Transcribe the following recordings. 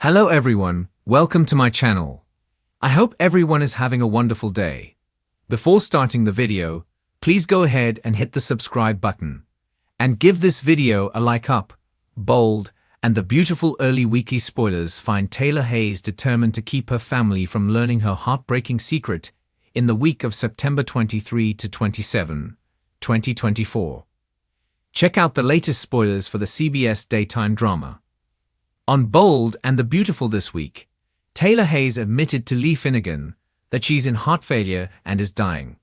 Hello everyone, welcome to my channel. I hope everyone is having a wonderful day. Before starting the video, please go ahead and hit the subscribe button. And give this video a like up. Bold and the beautiful early wiki spoilers find Taylor Hayes determined to keep her family from learning her heartbreaking secret in the week of September 23 to 27, 2024. Check out the latest spoilers for the CBS daytime drama. On Bold and the Beautiful this week, Taylor Hayes admitted to Lee Finnegan that she's in heart failure and is dying.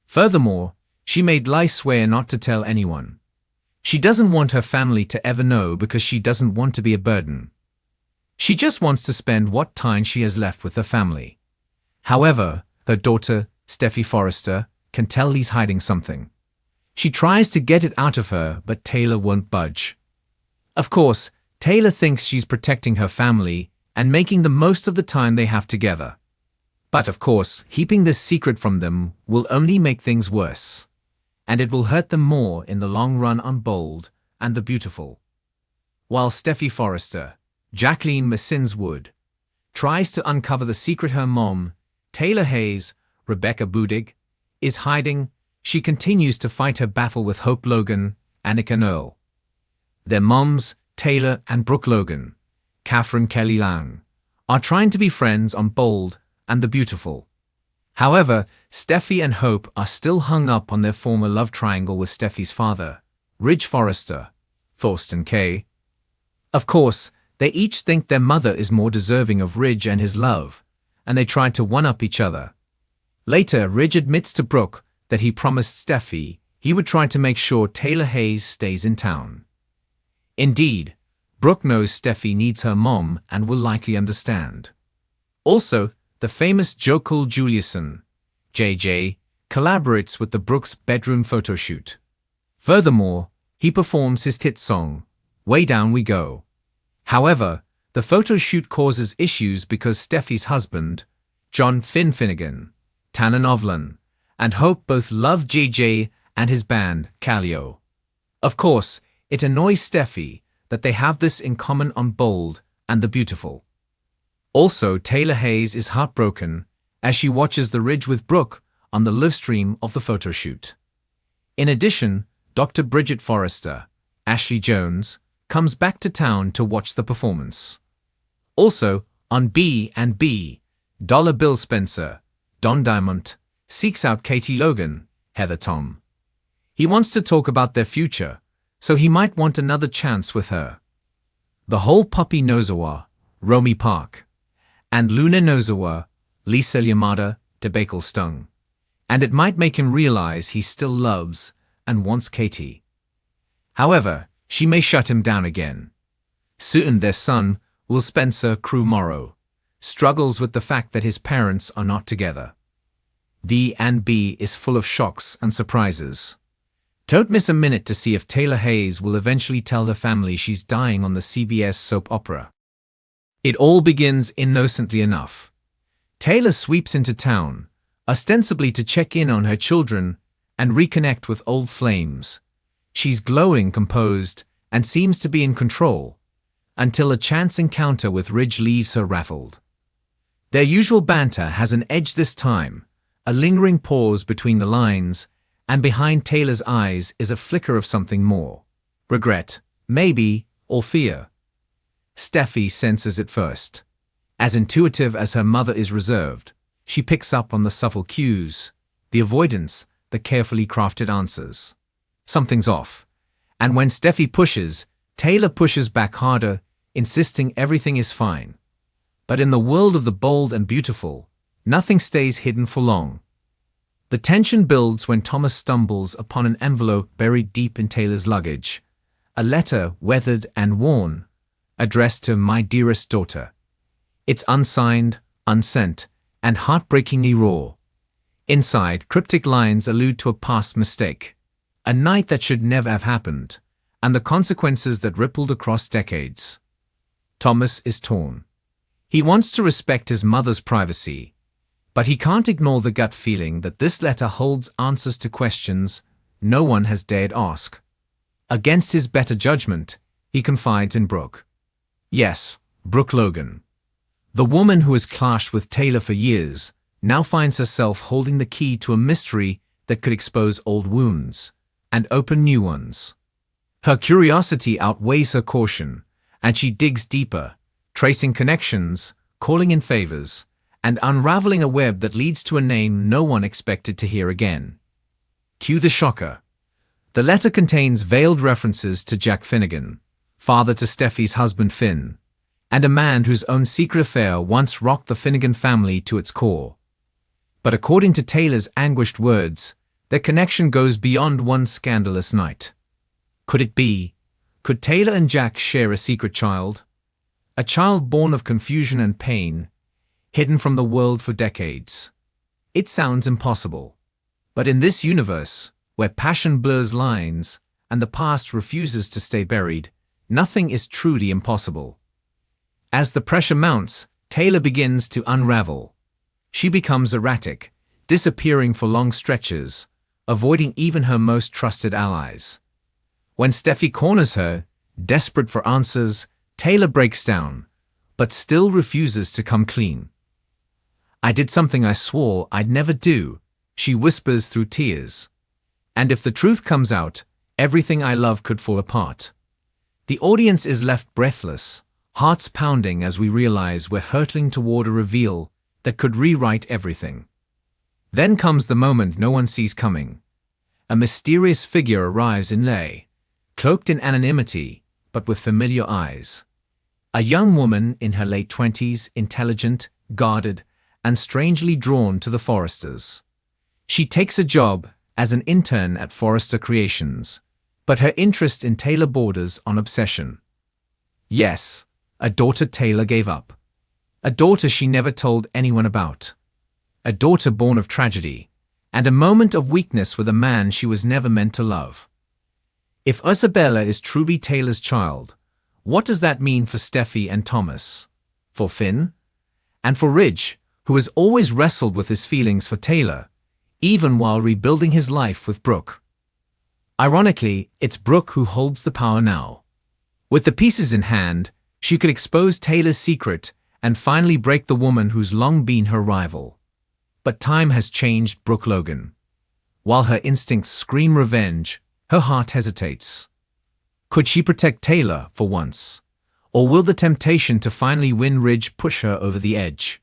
Furthermore, she made Lee swear not to tell anyone. She doesn't want her family to ever know because she doesn't want to be a burden. She just wants to spend what time she has left with her family. However, her daughter, Steffy Forrester, can tell Lee's hiding something. She tries to get it out of her, but Taylor won't budge. Of course, Taylor thinks she's protecting her family and making the most of the time they have together. But of course, keeping this secret from them will only make things worse. And it will hurt them more in the long run on Bold and the Beautiful. While Steffy Forrester, Jacqueline Massins Wood, tries to uncover the secret her mom, Taylor Hayes, Rebecca Budig, is hiding, she continues to fight her battle with Hope Logan, Annika Earl. Their moms, Taylor and Brooke Logan, Catherine Kelly Lang, are trying to be friends on Bold and the Beautiful. However, Steffy and Hope are still hung up on their former love triangle with Steffy's father, Ridge Forrester, Thorsten K. Of course, they each think their mother is more deserving of Ridge and his love, and they try to one-up each other. Later, Ridge admits to Brooke that he promised Steffy he would try to make sure Taylor Hayes stays in town. Indeed, Brooke knows Steffy needs her mom and will likely understand. Also, the famous Joe Cole Juliuson, JJ, collaborates with the Brooks' bedroom photo shoot. Furthermore, he performs his hit song, Way Down We Go. However, the photo shoot causes issues because Steffy's husband, John Finnegan, Tana Novlan, and Hope both love JJ and his band, Callio. Of course, it annoys Steffy that they have this in common on Bold and the Beautiful. Also, Taylor Hayes is heartbroken as she watches the Ridge with Brooke on the live stream of the photo shoot. In addition, Dr. Bridget Forrester, Ashley Jones, comes back to town to watch the performance. Also, on B&B, Dollar Bill Spencer, Don Diamond, seeks out Katie Logan, Heather Tom. He wants to talk about their future, so he might want another chance with her. The whole puppy Nozawa, Romy Park, and Luna Nozawa, Lisa Yamada, Debacle Stung. And it might make him realize he still loves and wants Katie. However, she may shut him down again. Soon their son, Will Spencer Crew Morrow, struggles with the fact that his parents are not together. D&B is full of shocks and surprises. Don't miss a minute to see if Taylor Hayes will eventually tell her family she's dying on the CBS soap opera. It all begins innocently enough. Taylor sweeps into town, ostensibly to check in on her children and reconnect with old flames. She's glowing, composed, and seems to be in control, until a chance encounter with Ridge leaves her rattled. Their usual banter has an edge this time, a lingering pause between the lines, and behind Taylor's eyes is a flicker of something more. Regret, maybe, or fear. Steffy senses it first. As intuitive as her mother is reserved, she picks up on the subtle cues, the avoidance, the carefully crafted answers. Something's off. And when Steffy pushes, Taylor pushes back harder, insisting everything is fine. But in the world of the Bold and Beautiful, nothing stays hidden for long. The tension builds when Thomas stumbles upon an envelope buried deep in Taylor's luggage, a letter weathered and worn, addressed to my dearest daughter. It's unsigned, unsent, and heartbreakingly raw. Inside, cryptic lines allude to a past mistake, a night that should never have happened, and the consequences that rippled across decades. Thomas is torn. He wants to respect his mother's privacy, but he can't ignore the gut feeling that this letter holds answers to questions no one has dared ask. Against his better judgment, he confides in Brooke. Yes, Brooke Logan. The woman who has clashed with Taylor for years now finds herself holding the key to a mystery that could expose old wounds and open new ones. Her curiosity outweighs her caution, and she digs deeper, tracing connections, calling in favors, and unraveling a web that leads to a name no one expected to hear again. Cue the shocker. The letter contains veiled references to Jack Finnegan, father to Steffi's husband Finn, and a man whose own secret affair once rocked the Finnegan family to its core. But according to Taylor's anguished words, their connection goes beyond one scandalous night. Could it be? Could Taylor and Jack share a secret child? A child born of confusion and pain, hidden from the world for decades. It sounds impossible. But in this universe, where passion blurs lines and the past refuses to stay buried, nothing is truly impossible. As the pressure mounts, Taylor begins to unravel. She becomes erratic, disappearing for long stretches, avoiding even her most trusted allies. When Steffi corners her, desperate for answers, Taylor breaks down, but still refuses to come clean. "I did something I swore I'd never do," she whispers through tears. "And if the truth comes out, everything I love could fall apart." The audience is left breathless, hearts pounding as we realize we're hurtling toward a reveal that could rewrite everything. Then comes the moment no one sees coming. A mysterious figure arrives in Lay, cloaked in anonymity, but with familiar eyes. A young woman in her late 20s, intelligent, guarded, and strangely drawn to the Forresters. She takes a job as an intern at Forrester Creations, but her interest in Taylor borders on obsession. Yes, a daughter Taylor gave up. A daughter she never told anyone about. A daughter born of tragedy, and a moment of weakness with a man she was never meant to love. If Isabella is truly Taylor's child, what does that mean for Steffi and Thomas? For Finn? And for Ridge, who has always wrestled with his feelings for Taylor, even while rebuilding his life with Brooke? Ironically, it's Brooke who holds the power now. With the pieces in hand, she could expose Taylor's secret and finally break the woman who's long been her rival. But time has changed Brooke Logan. While her instincts scream revenge, her heart hesitates. Could she protect Taylor for once? Or will the temptation to finally win Ridge push her over the edge?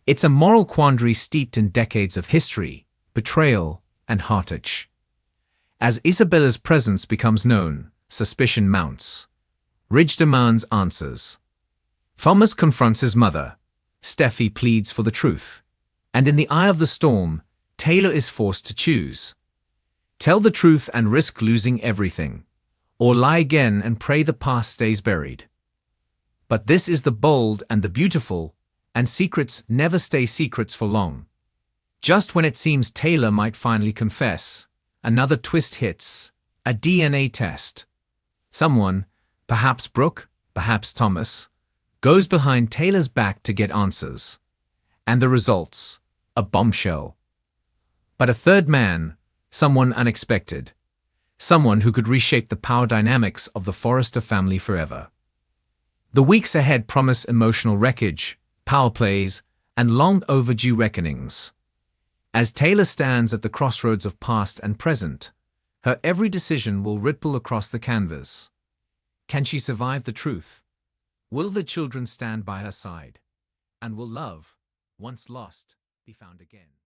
It's a moral quandary steeped in decades of history, betrayal, and heartache. As Isabella's presence becomes known, suspicion mounts. Ridge demands answers. Thomas confronts his mother. Steffi pleads for the truth. And in the eye of the storm, Taylor is forced to choose. Tell the truth and risk losing everything, or lie again and pray the past stays buried. But this is the bold and the beautiful, and secrets never stay secrets for long. Just when it seems Taylor might finally confess, another twist hits, a DNA test. Someone, perhaps Brooke, perhaps Thomas, goes behind Taylor's back to get answers. And the results, a bombshell. But a third man, someone unexpected. Someone who could reshape the power dynamics of the Forrester family forever. The weeks ahead promise emotional wreckage, power plays, and long overdue reckonings. As Taylor stands at the crossroads of past and present, her every decision will ripple across the canvas. Can she survive the truth? Will the children stand by her side? And will love, once lost, be found again?